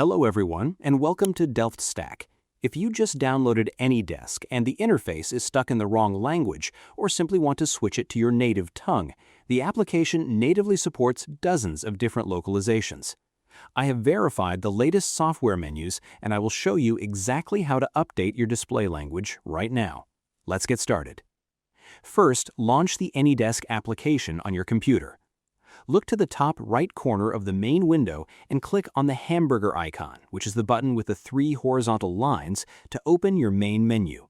Hello everyone, and welcome to Delft Stack. If you just downloaded AnyDesk and the interface is stuck in the wrong language or simply want to switch it to your native tongue, the application natively supports dozens of different localizations. I have verified the latest software menus and I will show you exactly how to update your display language right now. Let's get started. First, launch the AnyDesk application on your computer. Look to the top right corner of the main window and click on the hamburger icon, which is the button with the 3 horizontal lines, to open your main menu.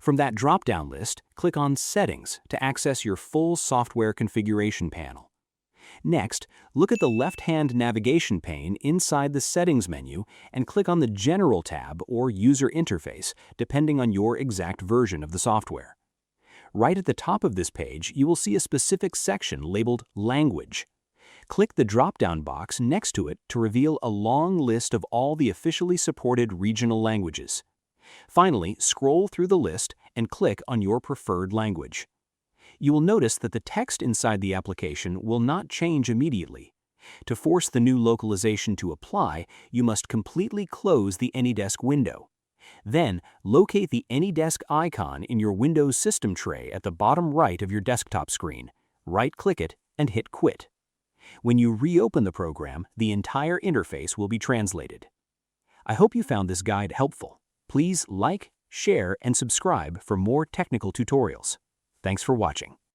From that drop-down list, click on Settings to access your full software configuration panel. Next, look at the left-hand navigation pane inside the Settings menu and click on the General tab or User Interface, depending on your exact version of the software. Right at the top of this page, you will see a specific section labeled Language. Click the drop-down box next to it to reveal a long list of all the officially supported regional languages. Finally, scroll through the list and click on your preferred language. You will notice that the text inside the application will not change immediately. To force the new localization to apply, you must completely close the AnyDesk window. Then, locate the AnyDesk icon in your Windows system tray at the bottom right of your desktop screen. Right-click it and hit Quit. When you reopen the program, the entire interface will be translated. I hope you found this guide helpful. Please like, share, and subscribe for more technical tutorials. Thanks for watching.